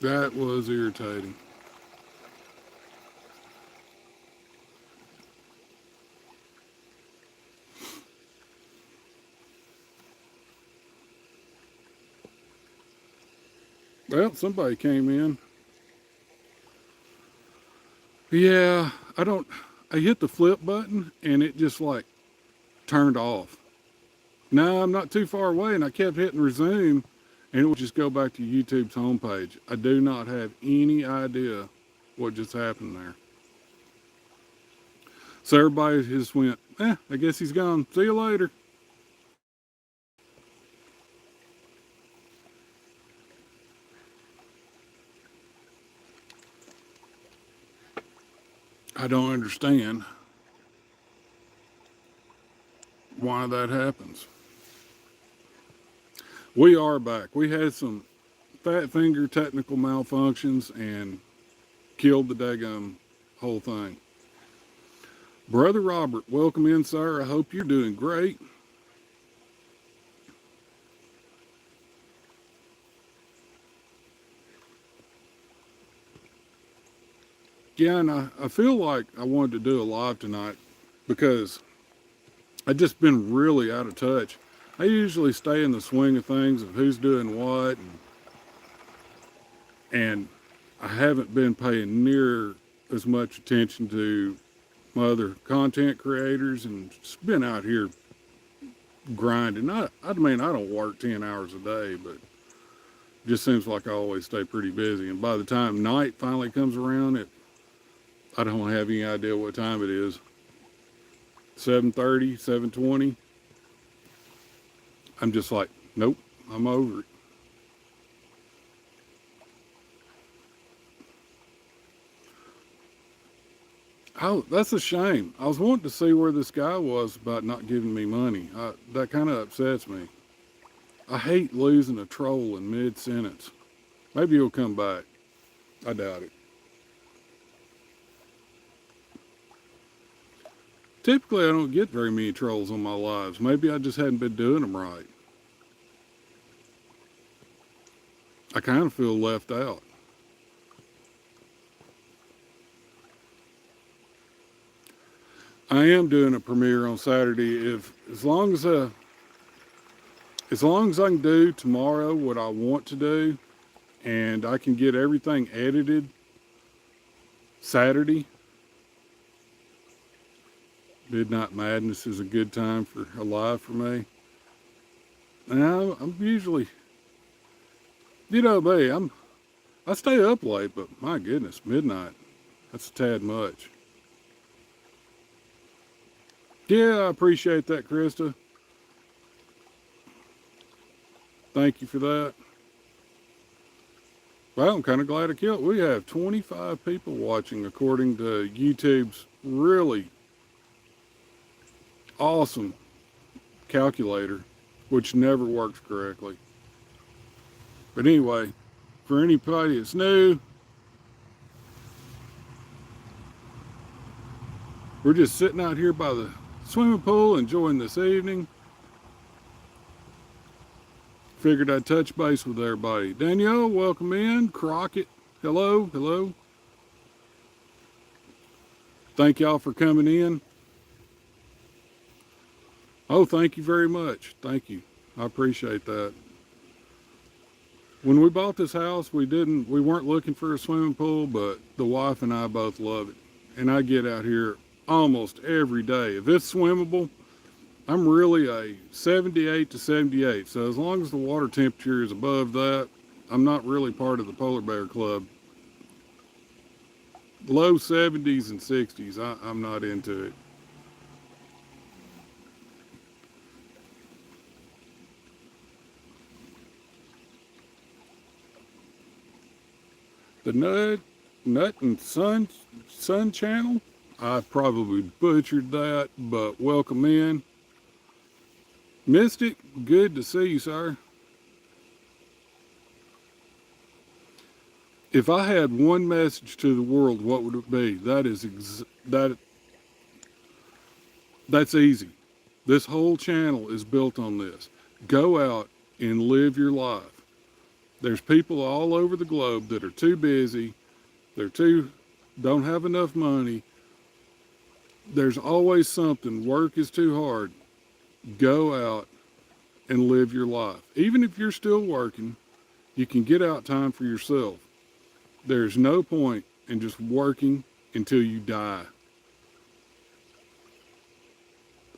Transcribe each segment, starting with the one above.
That was irritating. Well, somebody came in. Yeah, I don't. I hit the flip button and it just like turned off. Now I'm not too far away and I kept hitting resume and it would just go back to YouTube's homepage. I do not have any idea what just happened there. So everybody just went, I guess he's gone. See you later. I don't understand why that happens. We are back. We had some fat finger technical malfunctions and killed the daggum whole thing. Brother Robert, welcome in, sir. I hope you're doing great. Yeah, and I feel like I wanted to do a live tonight because I've just been really out of touch. I usually stay in the swing of things of who's doing what, and I haven't been paying near as much attention to my other content creators and just been out here grinding. I mean, I don't work 10 hours a day, but it just seems like I always stay pretty busy. And by the time night finally comes around, I don't have any idea what time it is. 7:30, 7:20. I'm just like, nope, I'm over it. Oh, that's a shame. I was wanting to see where this guy was about not giving me money. That kind of upsets me. I hate losing a troll in mid sentence. Maybe he'll come back. I doubt it. Typically, I don't get very many trolls on my lives. Maybe I just hadn't been doing them right. I kind of feel left out. I am doing a premiere on Saturday. If as long as I can do tomorrow what I want to do, and I can get everything edited Saturday, Midnight Madness is a good time for a live for me. Now I'm usually, me, I stay up late, but my goodness, midnight, that's a tad much. Yeah, I appreciate that, Krista. Thank you for that. Well, I'm kind of glad I killed. We have 25 people watching, according to YouTube's really awesome calculator, which never works correctly. But anyway, for anybody that's new, we're just sitting out here by the swimming pool enjoying this evening. Figured I'd touch base with everybody. Danielle, welcome in. Crockett, hello, hello. Thank y'all for coming in. Oh, thank you very much. Thank you. I appreciate that. When we bought this house, we weren't looking for a swimming pool, but the wife and I both love it. And I get out here almost every day. If it's swimmable, I'm really a 78 to 78. So as long as the water temperature is above that, I'm not really part of the Polar Bear Club. Low 70s and 60s, I'm not into it. The Nut and Sun channel, I probably butchered that, but welcome in. Mystic, good to see you, sir. If I had one message to the world, what would it be? That's easy. This whole channel is built on this. Go out and live your life. There's people all over the globe that are too busy, don't have enough money. There's always something. Work is too hard. Go out and live your life. Even if you're still working, you can get out time for yourself. There's no point in just working until you die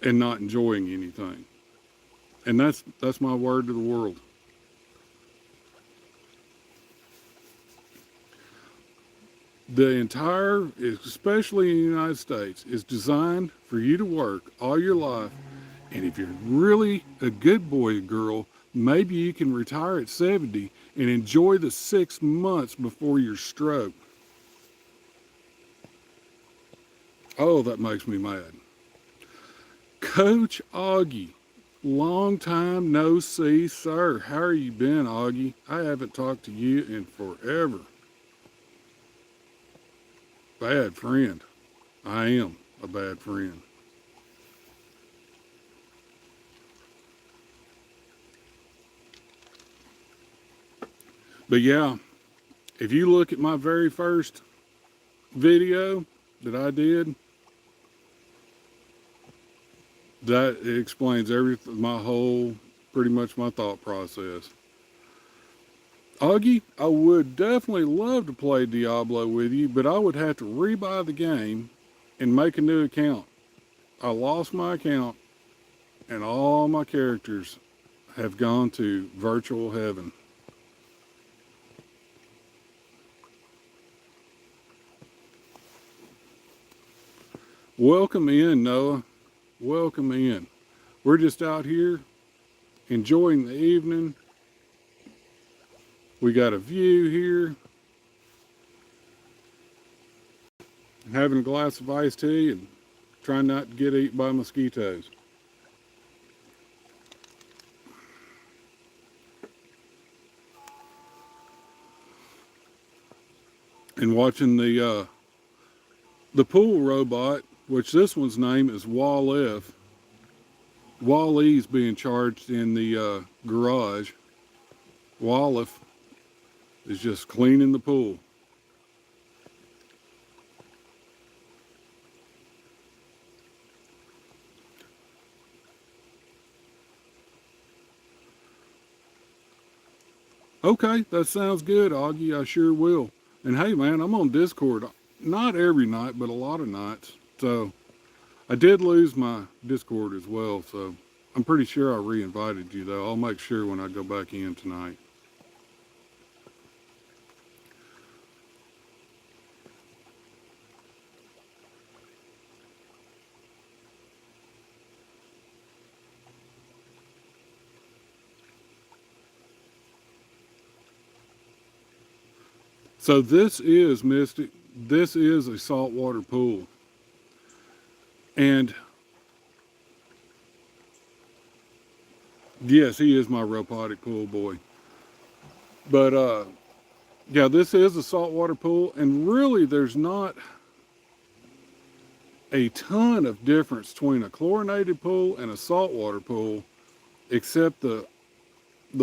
and not enjoying anything. And that's my word to the world. The entire, especially in the United States, is designed for you to work all your life. And if you're really a good boy or girl, maybe you can retire at 70 and enjoy the 6 months before your stroke. Oh, that makes me mad. Coach Augie, long time no see, sir. How are you been, Augie? I haven't talked to you in forever. Bad friend. I am a bad friend. But yeah, if you look at my very first video that I did, that explains everything, pretty much my thought process. Augie, I would definitely love to play Diablo with you, but I would have to rebuy the game and make a new account. I lost my account and all my characters have gone to virtual heaven. Welcome in, Noah. Welcome in. We're just out here enjoying the evening. We got a view here. Having a glass of iced tea and trying not to get eaten by mosquitoes. And watching the pool robot, which this one's name is Wall-F. Wall-E's being charged in the garage. Wall-F is just cleaning the pool. Okay, that sounds good, Augie. I sure will. And hey, man, I'm on Discord. Not every night, but a lot of nights. So I did lose my Discord as well. So I'm pretty sure I re-invited you, though. I'll make sure when I go back in tonight. So this is Mystic. This is a saltwater pool. And yes, he is my robotic pool boy. But yeah, this is a saltwater pool, and really there's not a ton of difference between a chlorinated pool and a saltwater pool, except the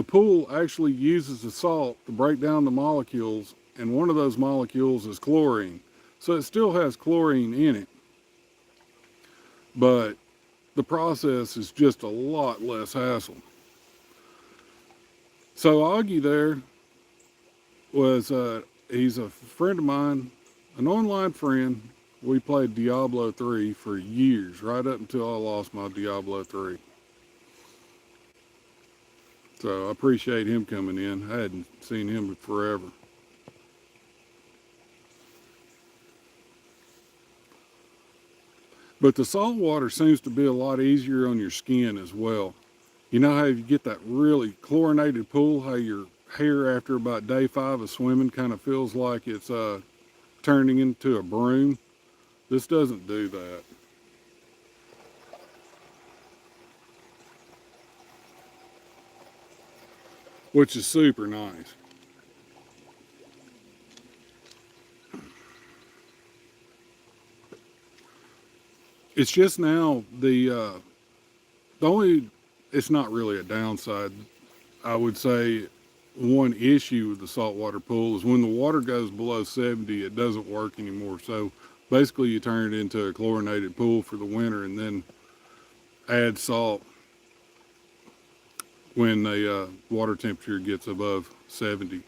pool actually uses the salt to break down the molecules, and one of those molecules is chlorine. So it still has chlorine in it, but the process is just a lot less hassle. So Augie there was, he's a friend of mine, an online friend. We played Diablo 3 for years, right up until I lost my Diablo 3. So I appreciate him coming in. I hadn't seen him in forever. But the salt water seems to be a lot easier on your skin as well. You know how you get that really chlorinated pool, how your hair after about day 5 of swimming kind of feels like it's turning into a broom? This doesn't do that. Which is super nice. It's just now the only, it's not really a downside. I would say one issue with the saltwater pool is when the water goes below 70, it doesn't work anymore. So basically, you turn it into a chlorinated pool for the winter and then add salt when the water temperature gets above 70.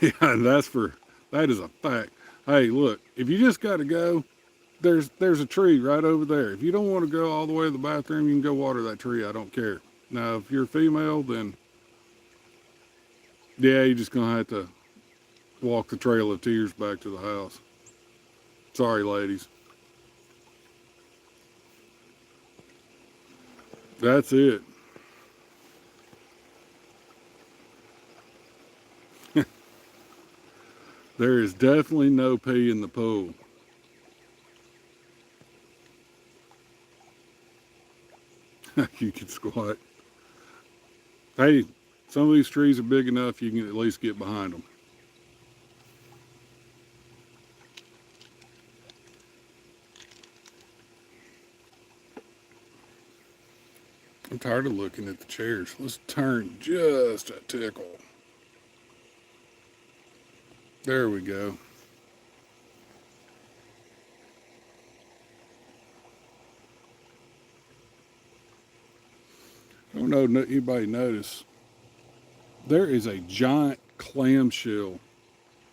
Yeah, that is a fact. Hey, look, if you just got to go, there's a tree right over there. If you don't want to go all the way to the bathroom, you can go water that tree. I don't care. Now, if you're a female, then yeah, you're just gonna have to walk the trail of tears back to the house. Sorry, ladies. That's it. There is definitely no pee in the pool. You can squat. Hey, some of these trees are big enough you can at least get behind them. I'm tired of looking at the chairs. Let's turn just a tickle. There we go. I don't know if anybody noticed. There is a giant clamshell.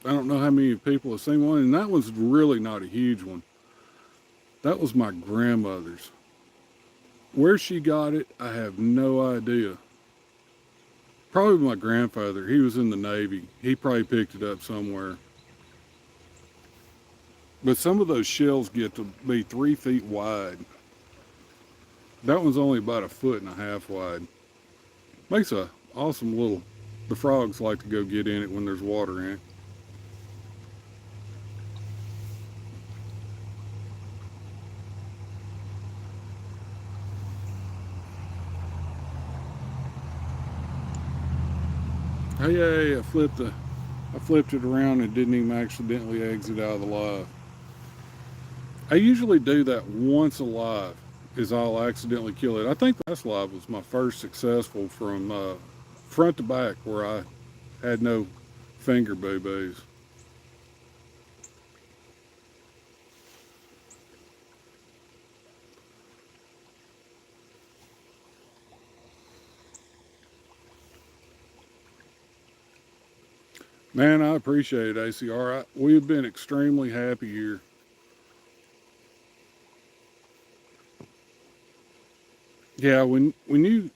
I don't know how many people have seen one, and that one's really not a huge one. That was my grandmother's. Where she got it, I have no idea. Probably my grandfather. He was in the Navy. He probably picked it up somewhere. But some of those shells get to be 3 feet wide. That one's only about a foot and a half wide. Makes a awesome little. The frogs like to go get in it when there's water in it. Hey, I flipped it around and didn't even accidentally exit out of the live. I usually do that once a live, is I'll accidentally kill it. I think the last live was my first successful from front to back where I had no finger boo-boos. Man, I appreciate it, ACR. We've been extremely happy here. Yeah, when you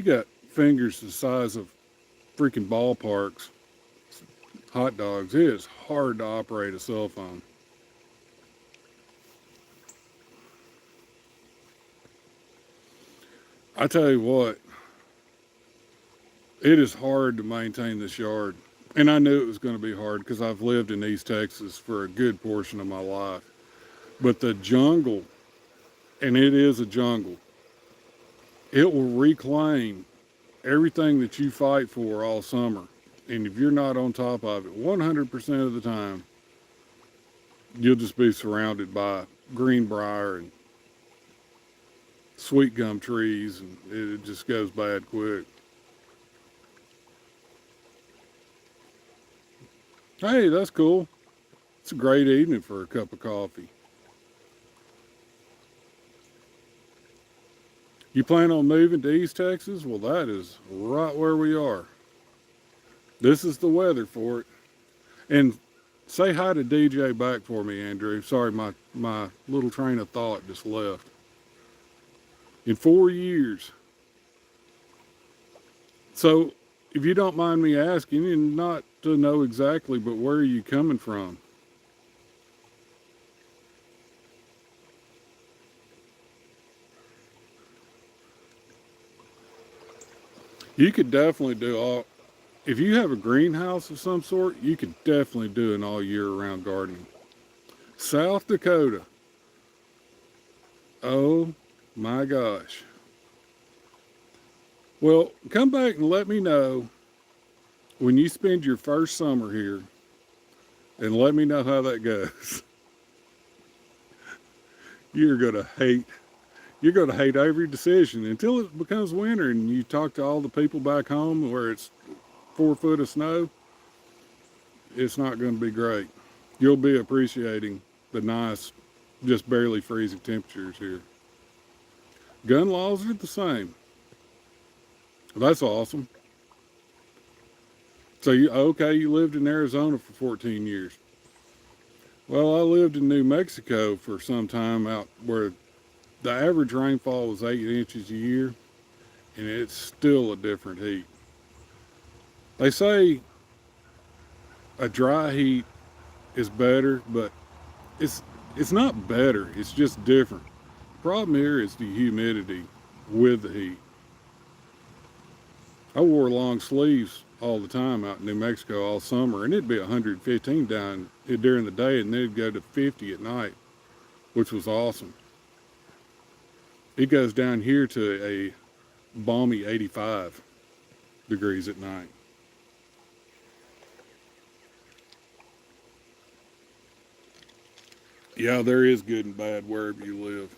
got fingers the size of freaking ballparks, hot dogs, it is hard to operate a cell phone. I tell you what, it is hard to maintain this yard. And I knew it was going to be hard because I've lived in East Texas for a good portion of my life. But the jungle, and it is a jungle, it will reclaim everything that you fight for all summer. And if you're not on top of it 100% of the time, you'll just be surrounded by greenbrier and sweet gum trees, and it just goes bad quick. Hey, that's cool. It's a great evening for a cup of coffee. You plan on moving to East Texas? Well, that is right where we are. This is the weather for it. And say hi to DJ back for me, Andrew. Sorry, my little train of thought just left. In 4 years. So, if you don't mind me asking, and not to know exactly, but where are you coming from? You could definitely do all, if you have a greenhouse of some sort, you could definitely do an all year round gardening. South Dakota. Oh my gosh. Well, come back and let me know when you spend your first summer here and let me know how that goes. You're going to hate you're going to hate every decision until it becomes winter and you talk to all the people back home where it's 4 foot of snow. It's not going to be great. You'll be appreciating the nice, just barely freezing temperatures here. Gun laws are the same. That's awesome. So you lived in Arizona for 14 years. Well, I lived in New Mexico for some time out where the average rainfall was 8 inches a year, and it's still a different heat. They say a dry heat is better, but it's not better. It's just different. The problem here is the humidity with the heat. I wore long sleeves all the time out in New Mexico all summer, and it'd be 115 down during the day, and then it'd go to 50 at night, which was awesome. It goes down here to a balmy 85 degrees at night. Yeah, there is good and bad wherever you live.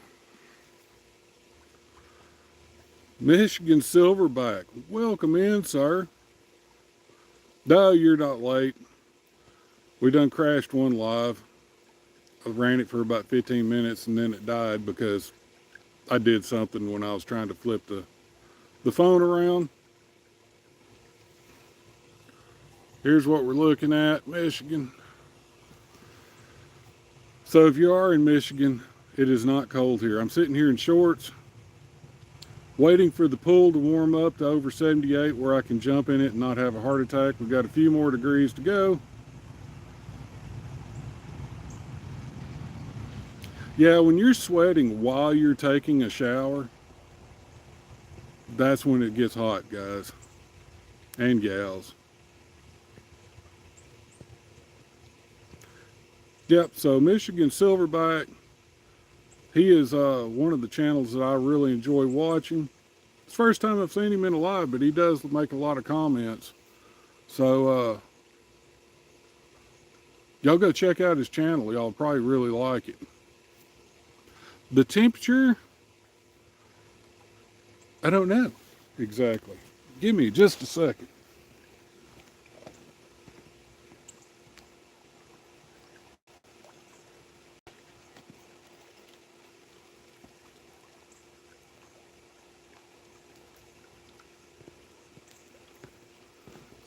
Michigan Silverback, welcome in, sir. No, you're not late. We done crashed one live. I ran it for about 15 minutes and then it died because I did something when I was trying to flip the phone around. Here's what we're looking at, Michigan. So if you are in Michigan, it is not cold here. I'm sitting here in shorts, waiting for the pool to warm up to over 78 where I can jump in it and not have a heart attack. We've got a few more degrees to go. Yeah, when you're sweating while you're taking a shower, that's when it gets hot, guys and gals. Yep, so Michigan Silverback, he is one of the channels that I really enjoy watching. It's the first time I've seen him in a live, but he does make a lot of comments. So y'all go check out his channel. Y'all probably really like it. The temperature, I don't know exactly. Give me just a second.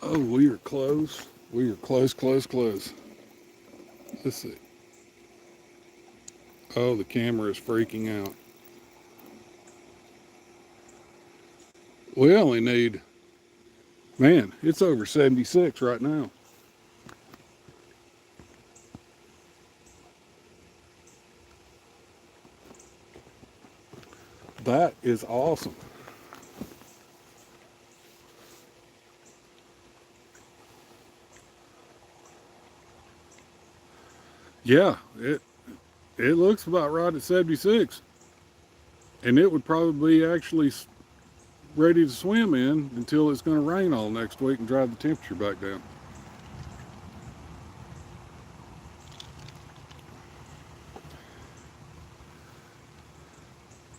Oh, we are close. We are close, close, close. Let's see. Oh, the camera is freaking out. We only need, man, it's over 76 right now. That is awesome. Yeah, it looks about right at 76. And it would probably be actually ready to swim in until it's going to rain all next week and drive the temperature back down.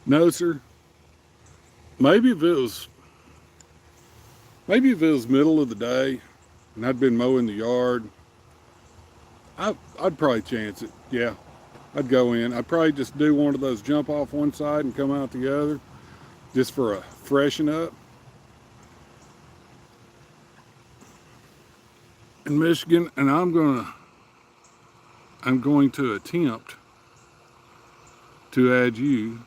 No, sir. Maybe if it was middle of the day and I'd been mowing the yard, I'd probably chance it. Yeah, I'd go in. I'd probably just do one of those jump off one side and come out the other just for a freshen up. In Michigan, and I'm going to attempt to add you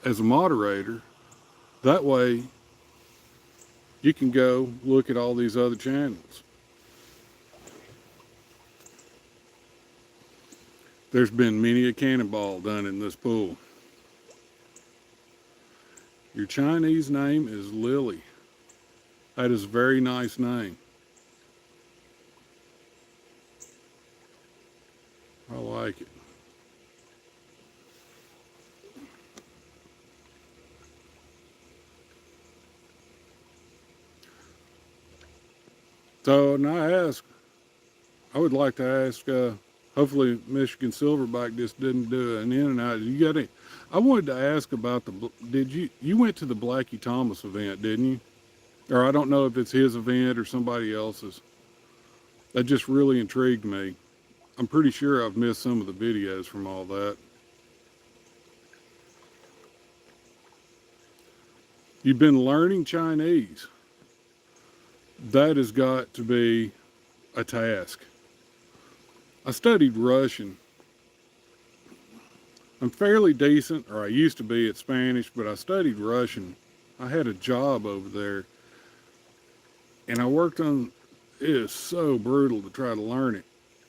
as a moderator. That way you can go look at all these other channels. There's been many a cannonball done in this pool. Your Chinese name is Lily. That is a very nice name. I like it. So, and I would like to ask, hopefully Michigan Silverback just didn't do an in and out. You got any? I wanted to ask about you went to the Blackie Thomas event, didn't you? Or I don't know if it's his event or somebody else's. That just really intrigued me. I'm pretty sure I've missed some of the videos from all that. You've been learning Chinese. That has got to be a task. I studied Russian. I'm fairly decent, or I used to be at Spanish, but I studied Russian. I had a job over there, and I worked on it. Is so brutal to try to learn it.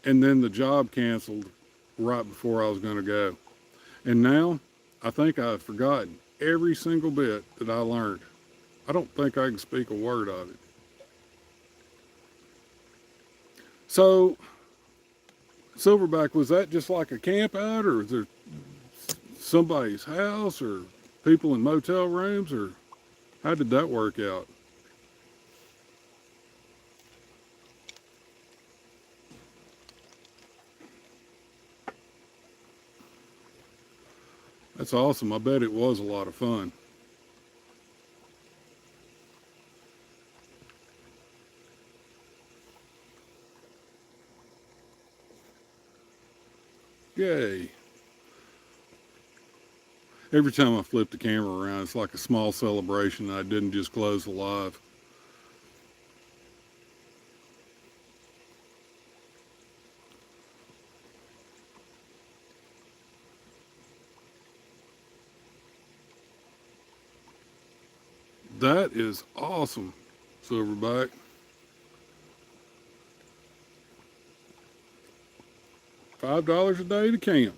And then the job canceled right before I was going to go. And now I think I've forgotten every single bit that I learned. I don't think I can speak a word of it. So, Silverback, was that just like a camp out, or was there somebody's house, or people in motel rooms, or how did that work out? That's awesome. I bet it was a lot of fun. Yay. Every time I flip the camera around, it's like a small celebration that I didn't just close the live. That is awesome, Silverback. $5 a day to camp.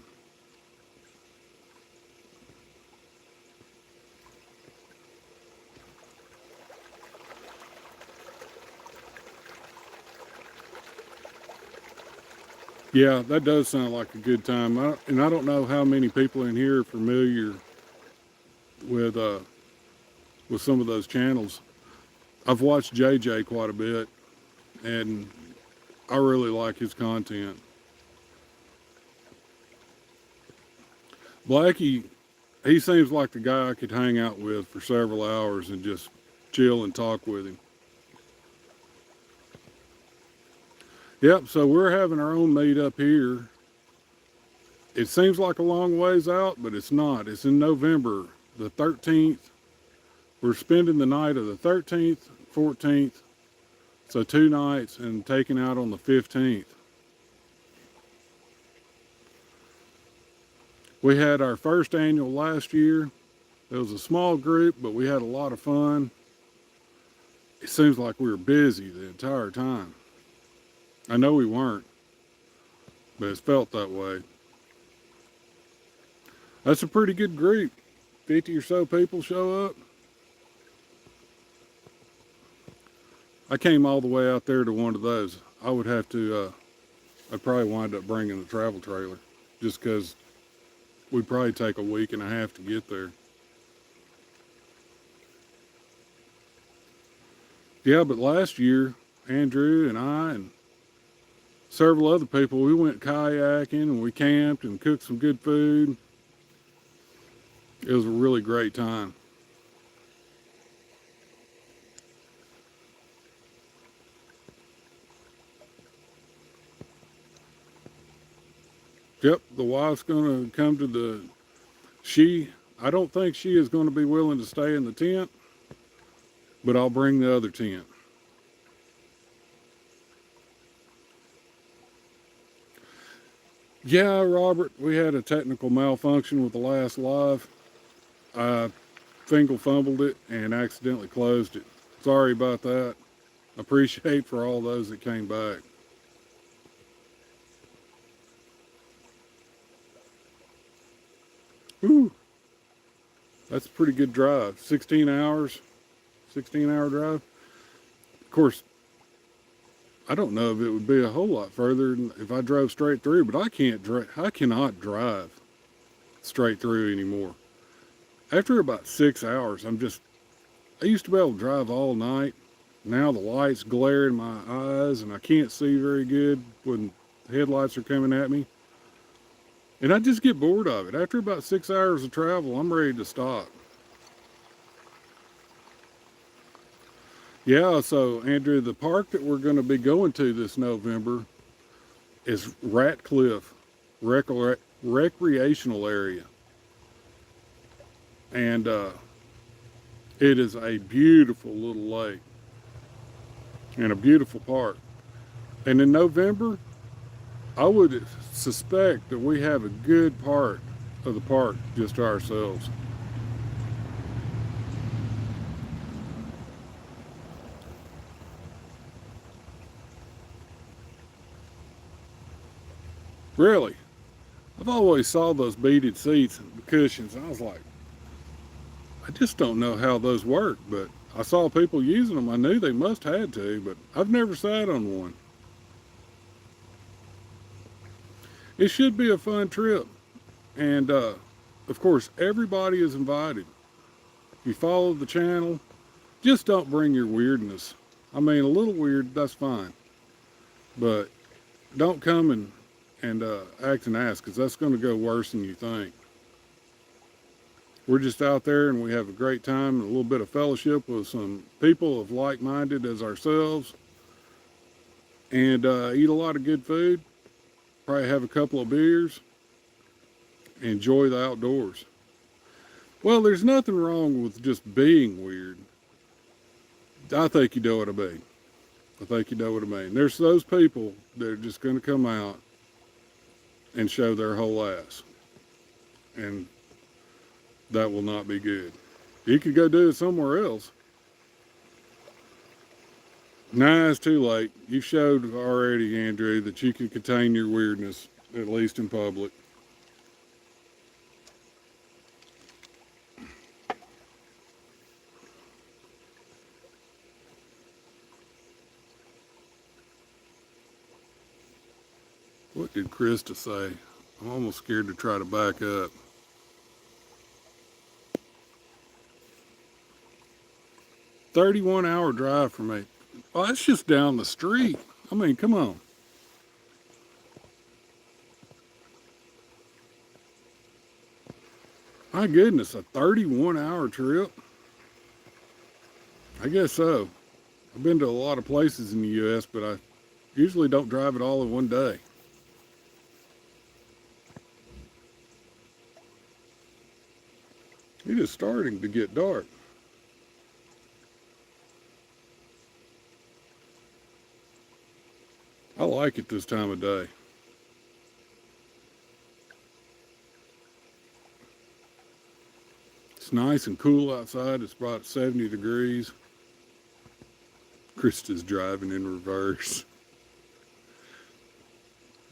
Yeah, that does sound like a good time. And I don't know how many people in here are familiar with some of those channels. I've watched JJ quite a bit, and I really like his content. Blackie, he seems like the guy I could hang out with for several hours and just chill and talk with him. Yep, so we're having our own meet up here. It seems like a long ways out, but it's not. It's in November the 13th. We're spending the night of the 13th, 14th, so 2 nights, and taking out on the 15th. We had our first annual last year. It was a small group, but we had a lot of fun. It seems like we were busy the entire time. I know we weren't, but it's felt that way. That's a pretty good group. 50 or so people show up. I came all the way out there to one of those. I would have to, I'd probably wind up bringing the travel trailer just because we'd probably take a week and a half to get there. Yeah, but last year, Andrew and I and several other people, we went kayaking and we camped and cooked some good food. It was a really great time. Yep, the wife's going to come to I don't think she is going to be willing to stay in the tent, but I'll bring the other tent. Yeah, Robert, we had a technical malfunction with the last live. I finger fumbled it and accidentally closed it. Sorry about that. Appreciate for all those that came back. Whew. That's a pretty good drive. 16 hours, 16-hour drive. Of course, I don't know if it would be a whole lot further if I drove straight through, but I cannot drive straight through anymore. After about 6 hours, I used to be able to drive all night. Now the lights glare in my eyes and I can't see very good when the headlights are coming at me. And I just get bored of it. After about 6 hours of travel, I'm ready to stop. Yeah, so Andrew, the park that we're going to be going to this November is Ratcliffe Recreational Area. And it is a beautiful little lake and a beautiful park. And in November, I would suspect that we have a good part of the park just to ourselves. Really, I've always saw those beaded seats and cushions, and I was like, I just don't know how those work, but I saw people using them. I knew they must have had to, but I've never sat on one. It should be a fun trip. And of course, everybody is invited. If you follow the channel, just don't bring your weirdness. I mean, a little weird, that's fine. But don't come and act an ass, because that's going to go worse than you think. We're just out there and we have a great time and a little bit of fellowship with some people of like-minded as ourselves, and eat a lot of good food, probably have a couple of beers, enjoy the outdoors. Well, there's nothing wrong with just being weird. I think you know what I mean. I think you know what I mean. There's those people that are just going to come out and show their whole ass. And that will not be good. You could go do it somewhere else. Nah, it's too late. You showed already, Andrew, that you can contain your weirdness, at least in public. What did Krista say? I'm almost scared to try to back up. 31-hour drive for me. Oh, that's just down the street. I mean, come on. My goodness, a 31-hour trip? I guess so. I've been to a lot of places in the U.S., but I usually don't drive it all in one day. It is starting to get dark. I like it this time of day. It's nice and cool outside. It's about 70 degrees. Krista's driving in reverse.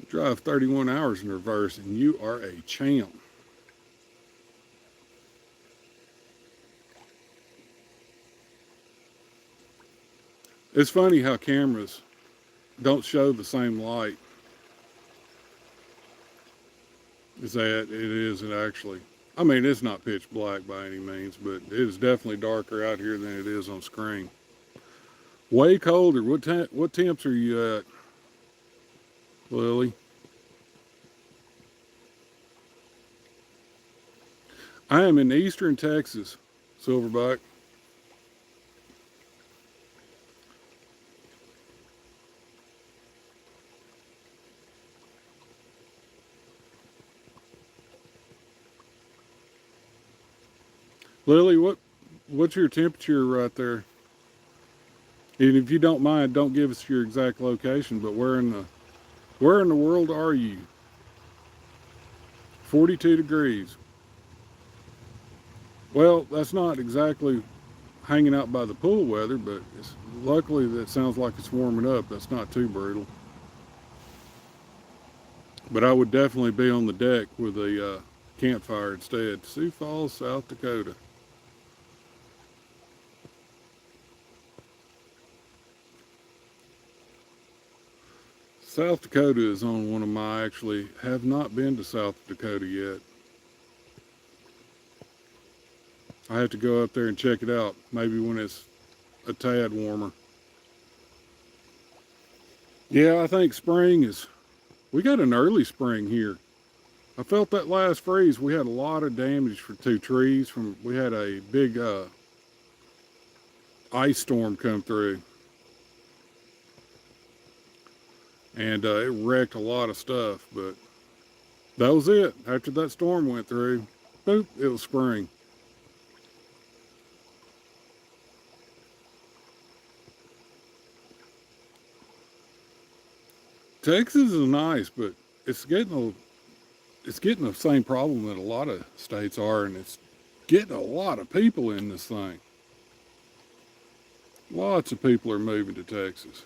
Drive 31 hours in reverse and you are a champ. It's funny how cameras don't show the same light as that it is it actually. I mean, it's not pitch black by any means, but it is definitely darker out here than it is on screen. Way colder. What temps are you at, Lily? I am in eastern Texas, Silverback. Lily, what's your temperature right there? And if you don't mind, don't give us your exact location, but where in the world are you? 42 degrees. Well, that's not exactly hanging out by the pool weather, but luckily that sounds like it's warming up. That's not too brutal. But I would definitely be on the deck with a campfire instead. Sioux Falls, South Dakota. South Dakota is on one of my, actually have not been to South Dakota yet. I have to go up there and check it out, maybe when it's a tad warmer. Yeah, I think spring is, we got an early spring here. I felt that last freeze. We had a lot of damage for 2 trees. We had a big ice storm come through, and it wrecked a lot of stuff. But that was it. After that storm went through, boop, it was spring. Texas is nice, but it's getting the same problem that a lot of states are, and it's getting a lot of people in this thing. Lots of people are moving to Texas.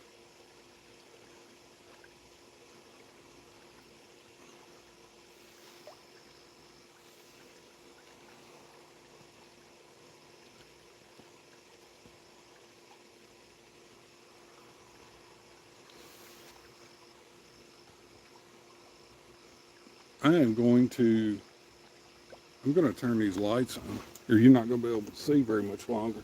I am going to, I'm going to turn these lights on, or you're not going to be able to see very much longer.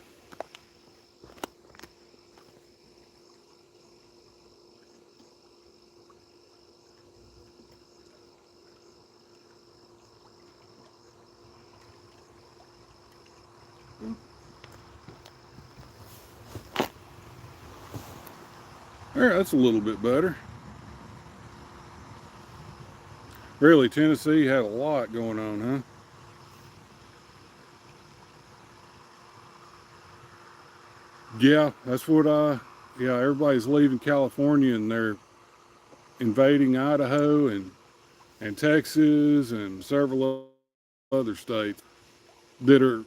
There, that's a little bit better. Really, Tennessee had a lot going on, huh? Yeah, that's what yeah, everybody's leaving California and they're invading Idaho and Texas and several other states that are,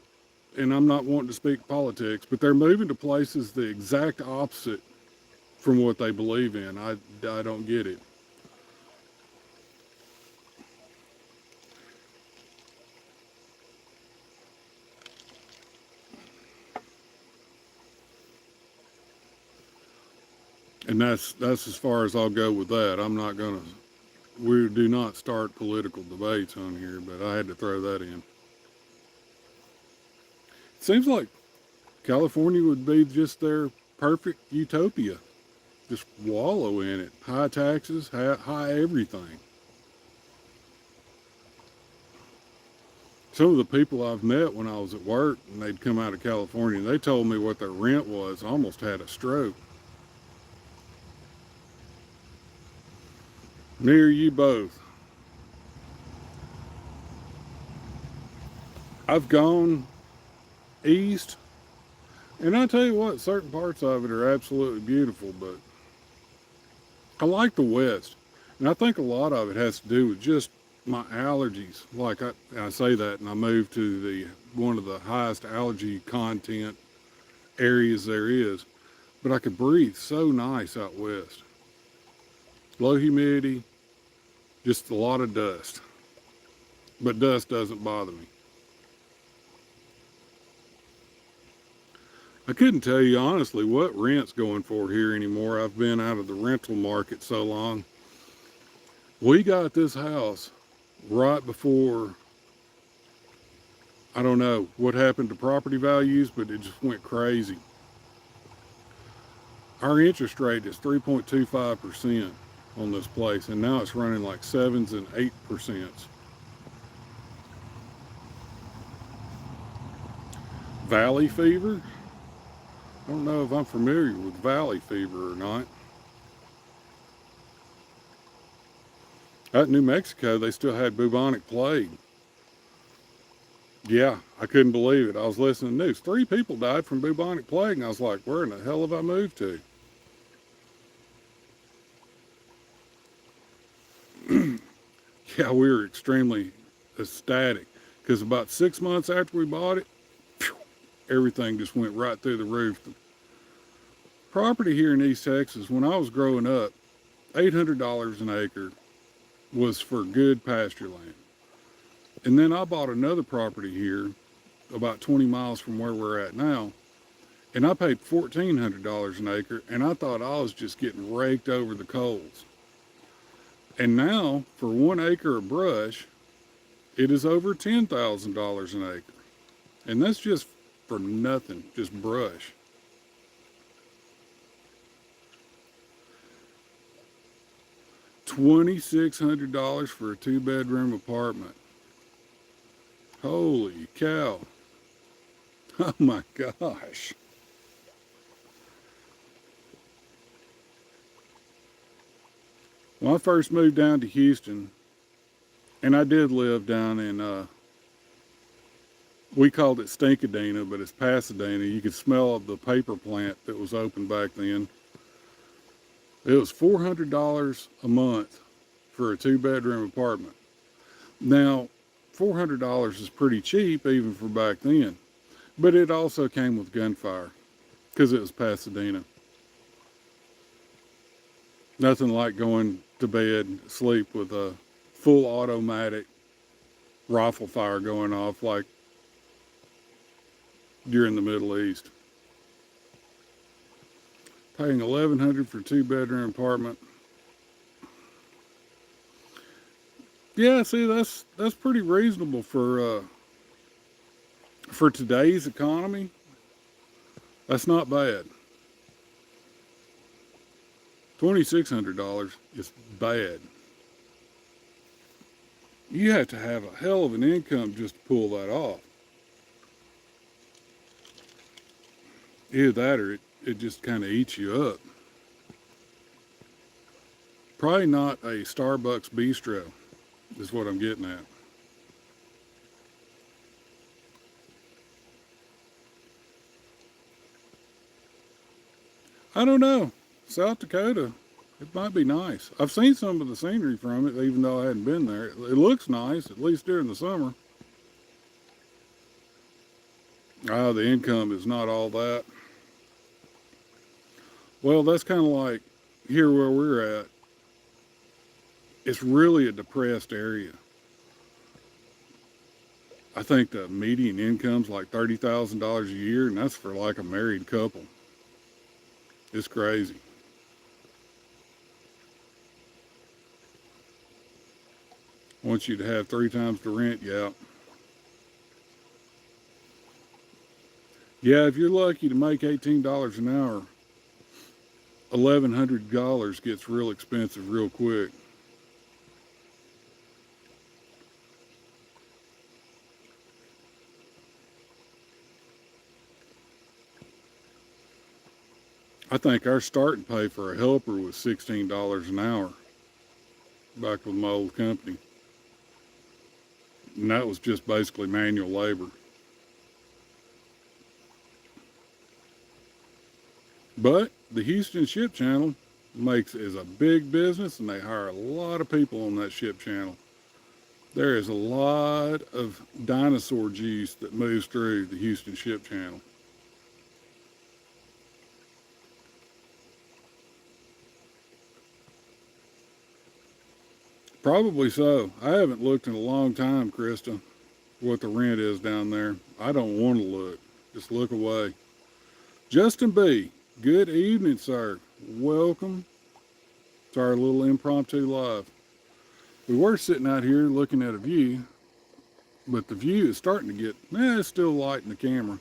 and I'm not wanting to speak politics, but they're moving to places the exact opposite from what they believe in. I don't get it. And that's as far as I'll go with that. I'm not gonna. We do not start political debates on here, but I had to throw that in. It seems like California would be just their perfect utopia. Just wallow in it. High taxes, high everything. Some of the people I've met when I was at work and they'd come out of California, they told me what their rent was. I almost had a stroke. Near you both. I've gone east, and I tell you what, certain parts of it are absolutely beautiful, but I like the west. And I think a lot of it has to do with just my allergies. Like I say that, and I moved to the one of the highest allergy content areas there is. But I could breathe so nice out west. Low humidity, just a lot of dust. But dust doesn't bother me. I couldn't tell you honestly what rent's going for here anymore. I've been out of the rental market so long. We got this house right before, I don't know what happened to property values, but it just went crazy. Our interest rate is 3.25% on this place, and now it's running like 7s and 8%. Valley fever? I don't know if I'm familiar with valley fever or not. Out in New Mexico, they still had bubonic plague. Yeah, I couldn't believe it. I was listening to the news. 3 people died from bubonic plague, and I was like, where in the hell have I moved to? Yeah, we were extremely ecstatic because about 6 months after we bought it, phew, everything just went right through the roof. The property here in East Texas, when I was growing up, $800 an acre was for good pasture land. And then I bought another property here about 20 miles from where we're at now, and I paid $1,400 an acre, and I thought I was just getting raked over the coals. And now, for 1 acre of brush, it is over $10,000 an acre. And that's just for nothing, just brush. $2,600 for a 2-bedroom apartment. Holy cow. Oh my gosh. When I first moved down to Houston, and I did live down in, we called it Stinkadena, but it's Pasadena. You could smell the paper plant that was open back then. It was $400 a month for a 2-bedroom apartment. Now, $400 is pretty cheap even for back then, but it also came with gunfire because it was Pasadena. Nothing like going to bed, sleep with a full automatic rifle fire going off like during the Middle East. Paying $1,100 for a 2-bedroom apartment. Yeah, see, that's pretty reasonable for today's economy. That's not bad. $2,600 is bad. You have to have a hell of an income just to pull that off. Either that or it just kind of eats you up. Probably not a Starbucks bistro, is what I'm getting at. I don't know. South Dakota, it might be nice. I've seen some of the scenery from it, even though I hadn't been there. It looks nice, at least during the summer. The income is not all that. Well, that's kind of like here where we're at. It's really a depressed area. I think the median income's like $30,000 a year, and that's for like a married couple. It's crazy. Want you to have 3 times the rent, yeah. Yeah, if you're lucky to make $18 an hour, $1,100 gets real expensive real quick. I think our starting pay for a helper was $16 an hour back with my old company. And that was just basically manual labor. But the Houston Ship Channel is a big business, and they hire a lot of people on that ship channel. There is a lot of dinosaur juice that moves through the Houston Ship Channel. Probably so. I haven't looked in a long time, Krista, what the rent is down there. I don't want to look. Just look away. Justin B., good evening, sir. Welcome to our little impromptu live. We were sitting out here looking at a view, but the view is starting to get, it's still light in the camera.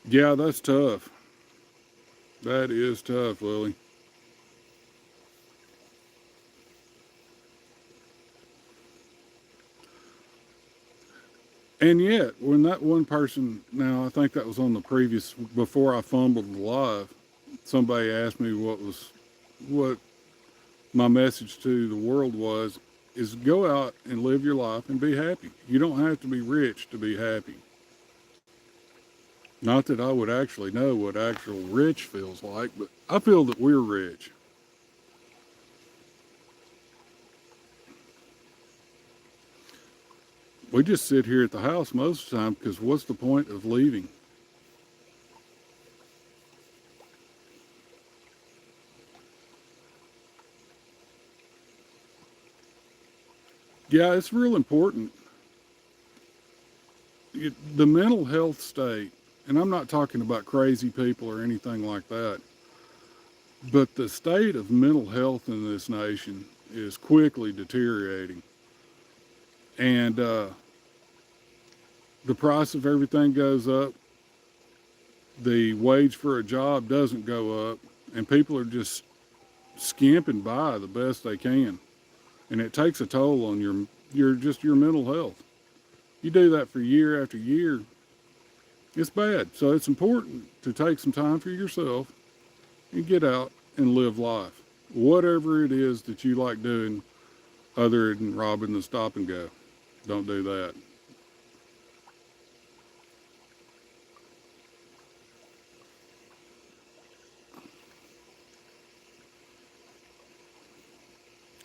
Yeah, that's tough. That is tough, Lily. And yet, when that one person, now I think that was on the previous, before I fumbled the live, somebody asked me what my message to the world was, is go out and live your life and be happy. You don't have to be rich to be happy. Not that I would actually know what actual rich feels like, but I feel that we're rich. We just sit here at the house most of the time because what's the point of leaving? Yeah, it's real important. The mental health state, and I'm not talking about crazy people or anything like that, but the state of mental health in this nation is quickly deteriorating. And the price of everything goes up. The wage for a job doesn't go up. and people are just skimping by the best they can, and it takes a toll on your mental health. You do that for year after year, it's bad. So it's important to take some time for yourself and get out and live life, whatever it is that you like doing, other than robbing the stop and go. Don't do that.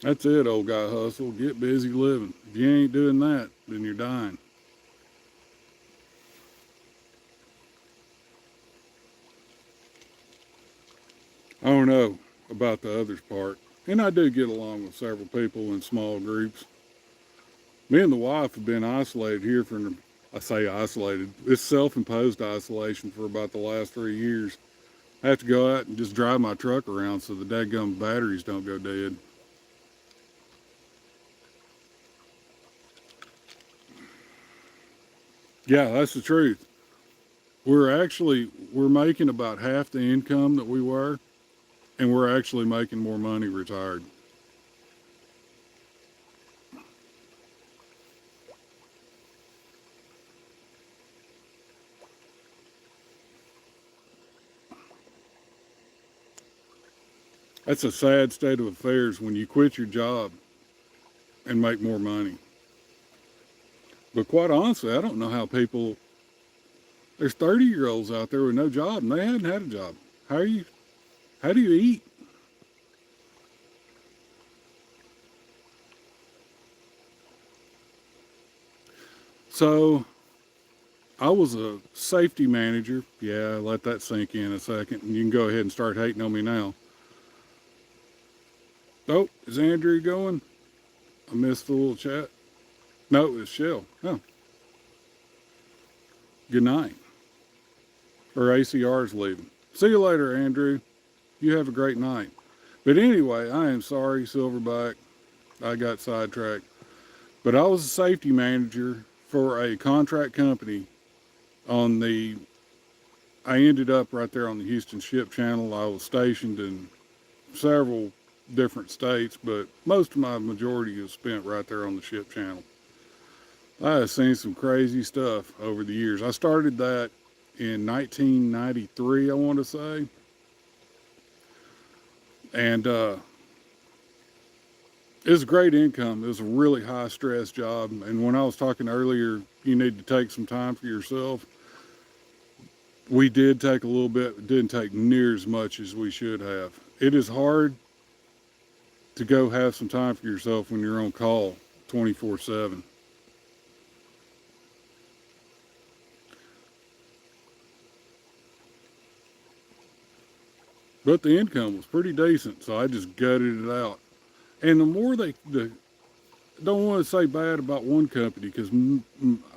That's it, old guy hustle. Get busy living. If you ain't doing that, then you're dying. I don't know about the others part. And I do get along with several people in small groups. Me and the wife have been isolated here for, I say isolated, it's self-imposed isolation for about the last 3 years. I have to go out and just drive my truck around so the dadgum batteries don't go dead. Yeah, that's the truth. We're making about half the income that we were, and we're actually making more money retired. That's a sad state of affairs when you quit your job and make more money. But quite honestly, I don't know how people, there's 30-year-olds out there with no job and they hadn't had a job. How do you eat? So I was a safety manager. Yeah, let that sink in a second. And you can go ahead and start hating on me now. Oh, is Andrew going? I missed the little chat. No, it's Shell. Oh, good night. Or ACR's leaving. See you later, Andrew. You have a great night. But anyway, I am sorry, Silverback. I got sidetracked. But I was a safety manager for a contract company on the, I ended up right there on the Houston Ship Channel. I was stationed in several different states, but most of my majority is spent right there on the Ship Channel. I have seen some crazy stuff over the years. I started that in 1993, I want to say. And it was a great income. It was a really high stress job. And when I was talking earlier, you need to take some time for yourself. We did take a little bit, but didn't take near as much as we should have. It is hard to go have some time for yourself when you're on call 24/7. But the income was pretty decent, so I just gutted it out. And the more don't want to say bad about one company because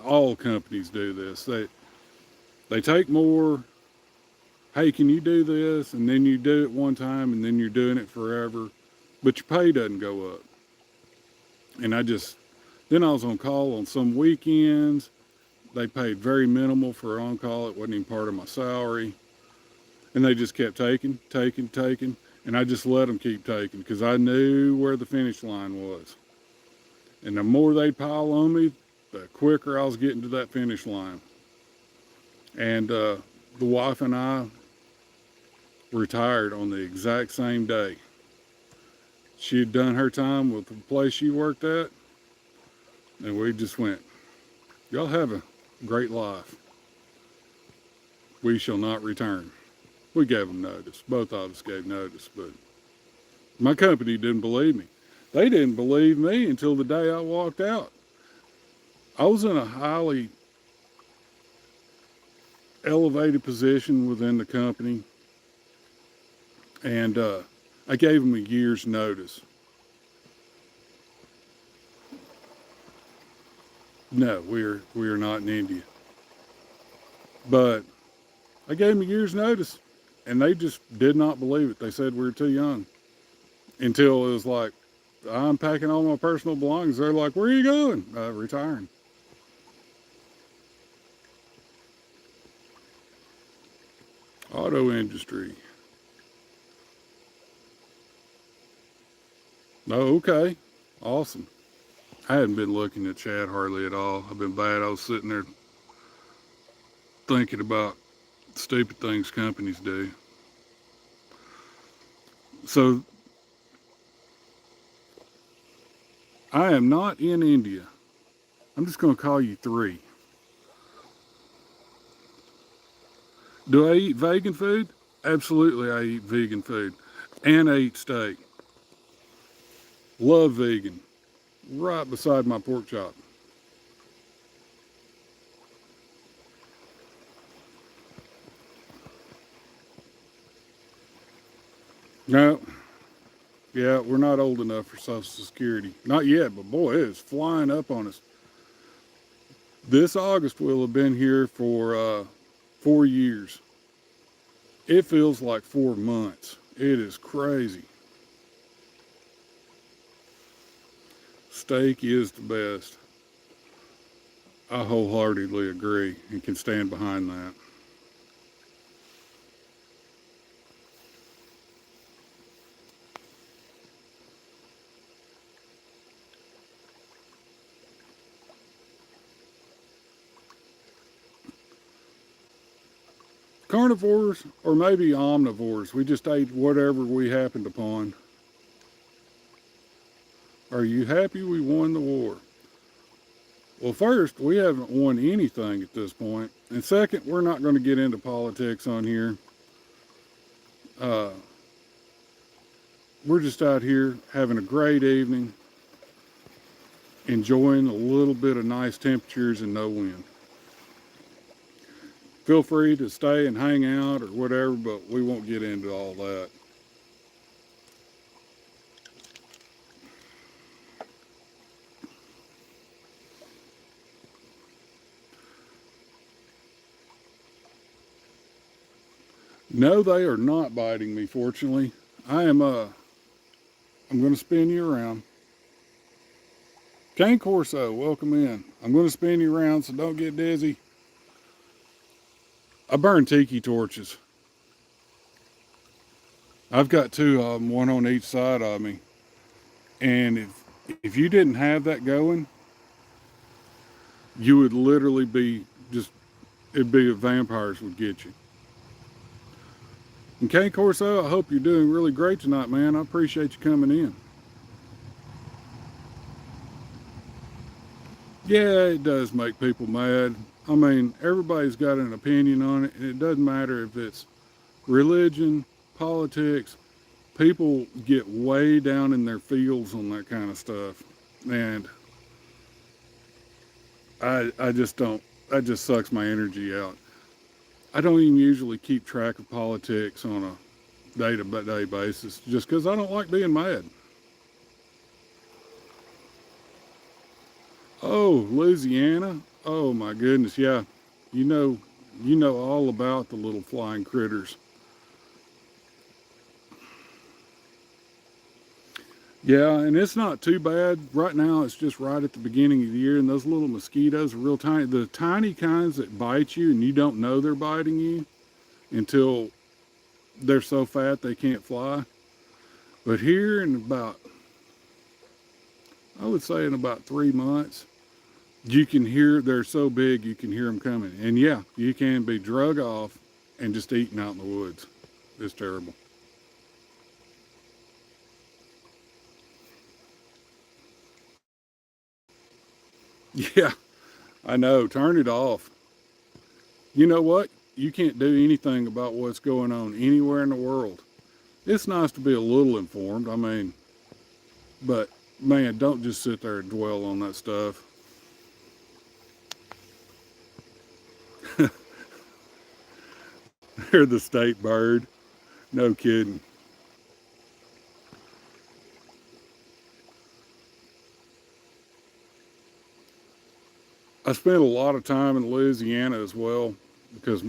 all companies do this. They take more. Hey, can you do this? And then you do it one time, and then you're doing it forever, but your pay doesn't go up. And then I was on call on some weekends. They paid very minimal for on call. It wasn't even part of my salary. And they just kept taking. And I just let them keep taking because I knew where the finish line was. And the more they pile on me, the quicker I was getting to that finish line. And the wife and I retired on the exact same day. She had done her time with the place she worked at, and we just went, y'all have a great life. We shall not return. We gave them notice. Both of us gave notice, but my company didn't believe me. They didn't believe me until the day I walked out. I was in a highly elevated position within the company, and I gave them a year's notice. No, we are not in India. But I gave them a year's notice, and they just did not believe it. They said we were too young. Until it was like, I'm packing all my personal belongings. They're like, where are you going? Retiring. Auto industry. Oh, okay. Awesome. I hadn't been looking at chat hardly at all. I've been bad. I was sitting there thinking about stupid things companies do. So I am not in India. I'm just going to call you three. Do I eat vegan food? Absolutely, I eat vegan food. And I eat steak. Love vegan. Right beside my pork chop. No, yeah, we're not old enough for Social Security. Not yet, but boy, it is flying up on us. This August will have been here for 4 years. It feels like 4 months. It is crazy. Steak is the best. I wholeheartedly agree and can stand behind that. Carnivores or maybe omnivores. We just ate whatever we happened upon. Are you happy we won the war? Well, first, we haven't won anything at this point. And second, we're not going to get into politics on here. Uh, we're just out here having a great evening, enjoying a little bit of nice temperatures and no wind. Feel free to stay and hang out or whatever, but we won't get into all that. No, they are not biting me, fortunately. I'm going to spin you around. Cane Corso, welcome in. I'm going to spin you around, so don't get dizzy. I burn tiki torches. I've got two of them, one on each side of me. And if you didn't have that going, you would literally be just, it'd be vampires would get you. And Cane Corso, I hope you're doing really great tonight, man. I appreciate you coming in. Yeah, it does make people mad. I mean, everybody's got an opinion on it, and it doesn't matter if it's religion, politics. People get way down in their fields on that kind of stuff. And I just don't, that just sucks my energy out. I don't even usually keep track of politics on a day-to-day basis just because I don't like being mad. Oh, Louisiana. Oh my goodness, yeah. You know, you know all about the little flying critters. Yeah, and it's not too bad. Right now, it's just right at the beginning of the year, and those little mosquitoes are real tiny. The tiny kinds that bite you and you don't know they're biting you until they're so fat they can't fly. But here in about, I would say in about 3 months, you can hear, they're so big you can hear them coming. And yeah, you can be drug off and just eaten out in the woods. It's terrible. Yeah, I know. Turn it off. You know what? You can't do anything about what's going on anywhere in the world. It's nice to be a little informed. I mean, but man, don't just sit there and dwell on that stuff. They're the state bird. No kidding. I spent a lot of time in Louisiana as well because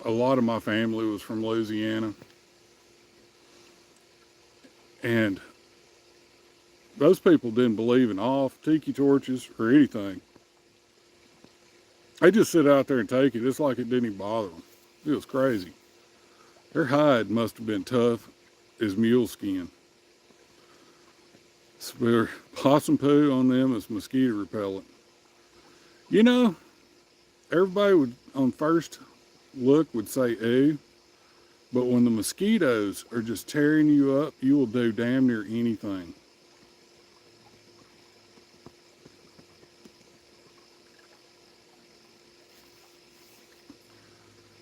a lot of my family was from Louisiana. And those people didn't believe in off, tiki torches, or anything. They just sit out there and take it. It's like it didn't even bother them. It was crazy. Their hide must have been tough as mule skin. Possum poo on them is mosquito repellent. You know, everybody would, on first look, would say ew, but when the mosquitoes are just tearing you up, you will do damn near anything.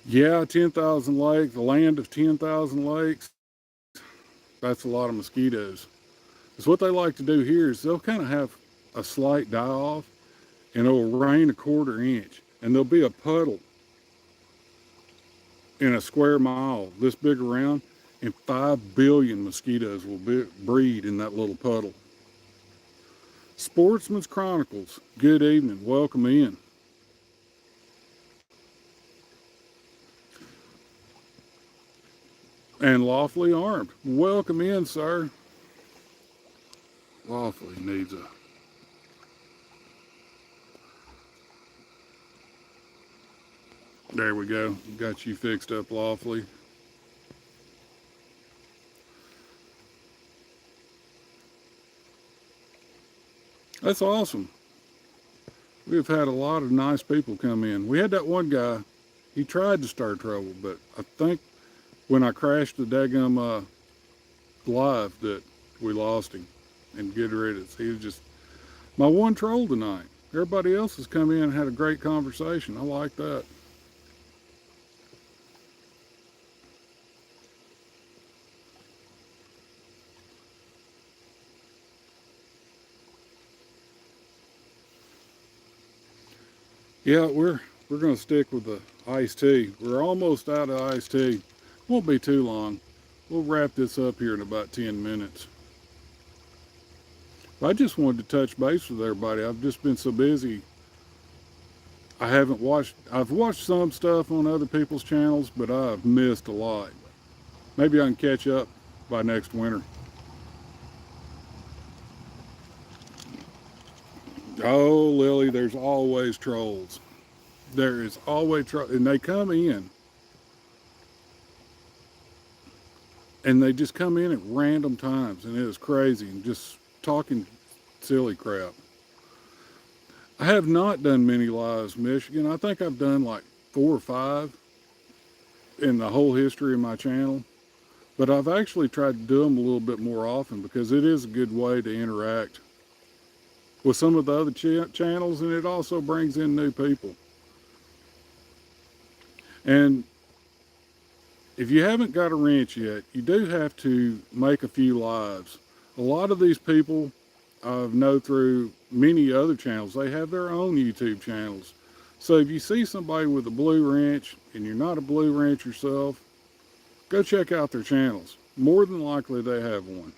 Yeah, 10,000 lakes, the land of 10,000 lakes, that's a lot of mosquitoes. Because what they like to do here is they'll kind of have a slight die off and it'll rain a quarter inch and there'll be a puddle in a square mile this big around and 5 billion mosquitoes will breed in that little puddle. Sportsman's Chronicles, good evening, welcome in. And Lawfully Armed, welcome in, sir. Lawfully needs a... There we go, got you fixed up, Lawfully. That's awesome. We've had a lot of nice people come in. We had that one guy, he tried to start trouble, but I think when I crashed the daggum live that we lost him and get rid of it. He was just my one troll tonight. Everybody else has come in and had a great conversation. I like that. Yeah, we're gonna stick with the iced tea. We're almost out of iced tea. Won't be too long. We'll wrap this up here in about 10 minutes. I just wanted to touch base with everybody. I've just been so busy. I've watched some stuff on other people's channels, but I've missed a lot. Maybe I can catch up by next winter. Oh, Lily, there's always trolls. There is always trolls, and they come in. And they just come in at random times, and it is crazy, and just talking silly crap. I have not done many lives, Michigan. I think I've done like 4 or 5 in the whole history of my channel. But I've actually tried to do them a little bit more often because it is a good way to interact with some of the other channels, and it also brings in new people. And if you haven't got a wrench yet, you do have to make a few lives. A lot of these people I know through many other channels, they have their own YouTube channels. So if you see somebody with a blue wrench and you're not a blue wrench yourself, go check out their channels. More than likely they have one.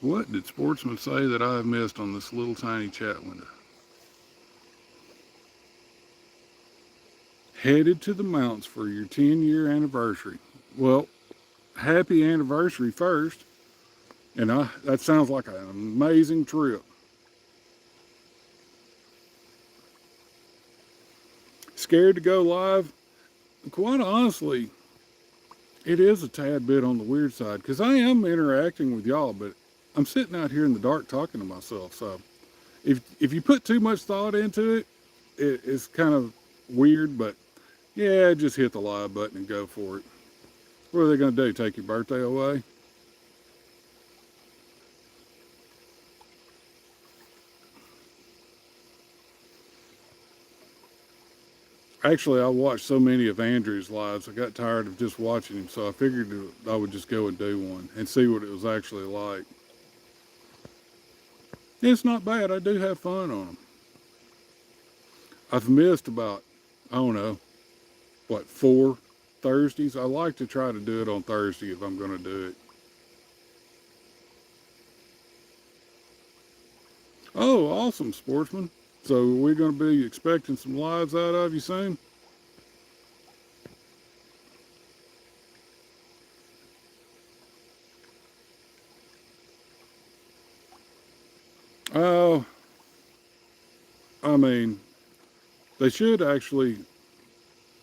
What did Sportsman say that I have missed on this little tiny chat window? Headed to the mountains for your 10-year anniversary. Well, happy anniversary first. And that sounds like an amazing trip. Scared to go live? Quite honestly, it is a tad bit on the weird side because I am interacting with y'all, but I'm sitting out here in the dark talking to myself. So if you put too much thought into it, it's kind of weird, but yeah, just hit the live button and go for it. What are they going to do? Take your birthday away? Actually, I watched so many of Andrew's lives, I got tired of just watching him, so I figured I would just go and do one and see what it was actually like. It's not bad. I do have fun on them. I've missed about, I don't know, what, 4 Thursdays? I like to try to do it on Thursday if I'm going to do it. Oh, awesome, Sportsman. So we're going to be expecting some lives out of you soon? Oh, I mean, they should actually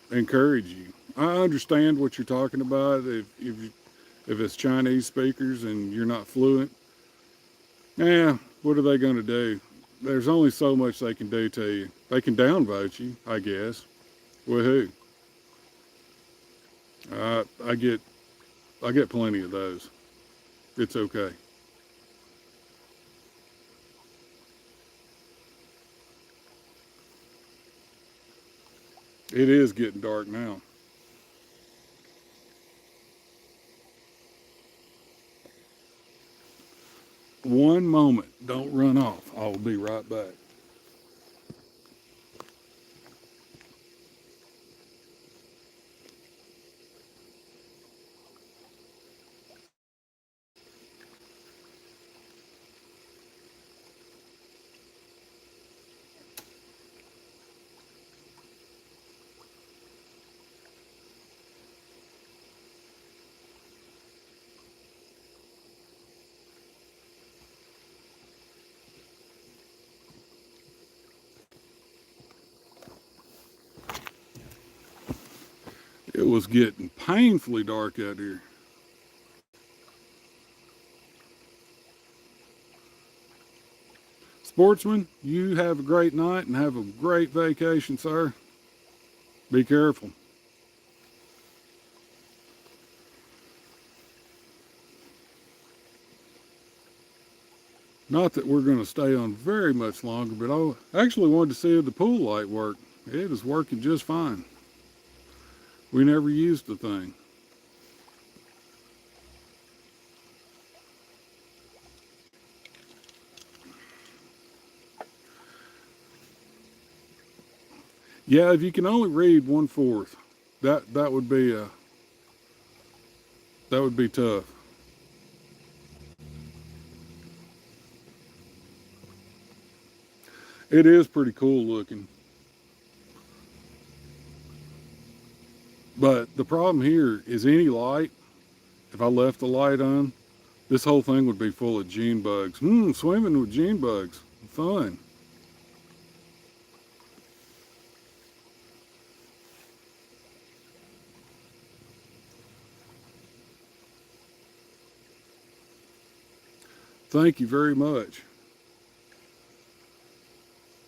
encourage you. I understand what you're talking about. If If it's Chinese speakers and you're not fluent, what are they going to do? There's only so much they can do to you. They can downvote you, I guess. Woohoo! I get plenty of those. It's okay. It is getting dark now. One moment. Don't run off. I'll be right back. It was getting painfully dark out here. Sportsman, you have a great night and have a great vacation, sir. Be careful. Not that we're going to stay on very much longer, but I actually wanted to see if the pool light worked. It is working just fine. We never used the thing. Yeah, if you can only read 1/4, that would be that would be tough. It is pretty cool looking. But the problem here is any light, if I left the light on, this whole thing would be full of June bugs. Swimming with June bugs. Fun. Thank you very much.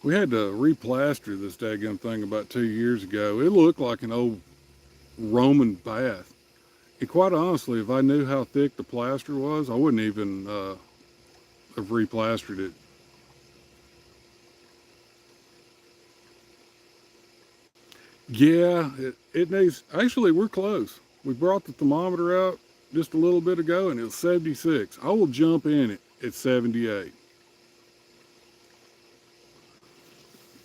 We had to replaster this daggum thing about 2 years ago. It looked like an old Roman bath. And quite honestly, if I knew how thick the plaster was, I wouldn't even have replastered it. Yeah, it needs, actually, we're close. We brought the thermometer out just a little bit ago and it was 76. I will jump in it at 78.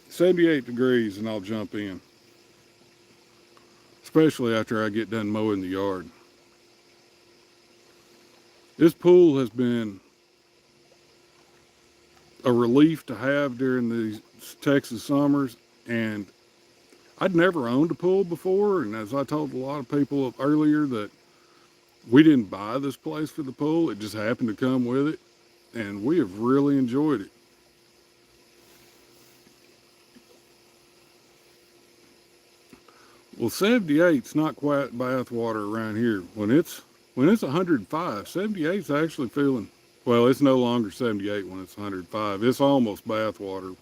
78 degrees and I'll jump in, especially after I get done mowing the yard. This pool has been a relief to have during these Texas summers, and I'd never owned a pool before, and as I told a lot of people earlier, that we didn't buy this place for the pool, it just happened to come with it, and we have really enjoyed it. Well, 78's not quite bath water around here. When it's 105, 78's actually feeling, well, it's no longer 78 when it's 105. It's almost bath water.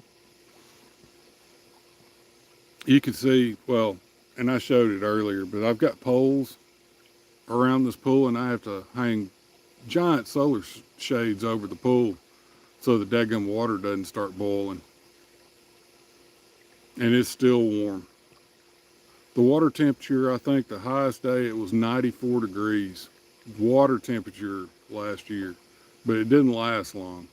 You can see, well, and I showed it earlier, but I've got poles around this pool and I have to hang giant solar shades over the pool so the daggum water doesn't start boiling. And it's still warm. The water temperature, I think the highest day it was 94 degrees water temperature last year, but it didn't last long.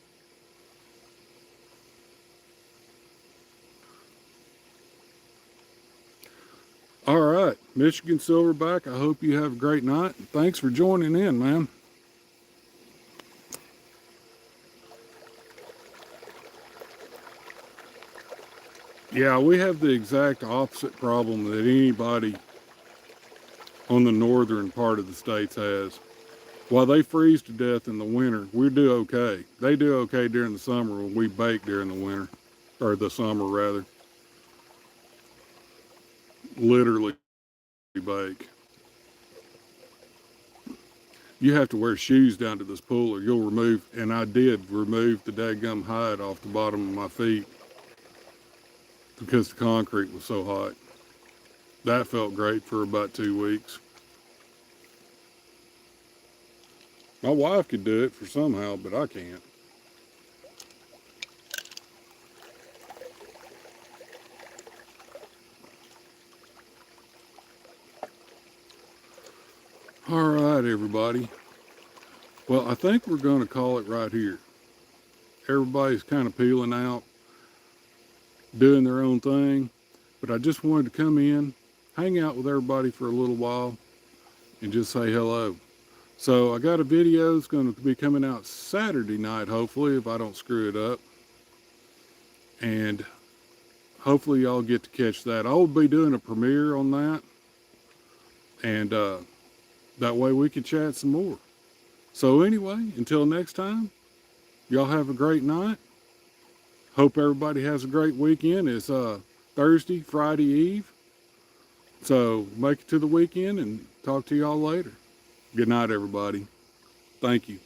All right, Michigan Silverback, I hope you have a great night. Thanks for joining in, man. Yeah, we have the exact opposite problem that anybody on the northern part of the states has. While they freeze to death in the winter, we do okay. They do okay during the summer when we bake during the winter, or the summer rather. Literally bake. you have to wear shoes down to this pool or you'll remove, and I did remove the dadgum hide off the bottom of my feet because the concrete was so hot. That felt great for about 2 weeks. My wife could do it for somehow, but I can't. All right, everybody. Well, I think we're going to call it right here. Everybody's kind of peeling out, doing their own thing, but I just wanted to come in, hang out with everybody for a little while, and just say hello. So I got a video that's going to be coming out Saturday night, hopefully, if I don't screw it up. And hopefully y'all get to catch that. I will be doing a premiere on that. And that way we can chat some more. So anyway, until next time, y'all have a great night. Hope everybody has a great weekend. It's Thursday, Friday Eve. So make it to the weekend and talk to y'all later. Good night, everybody. Thank you.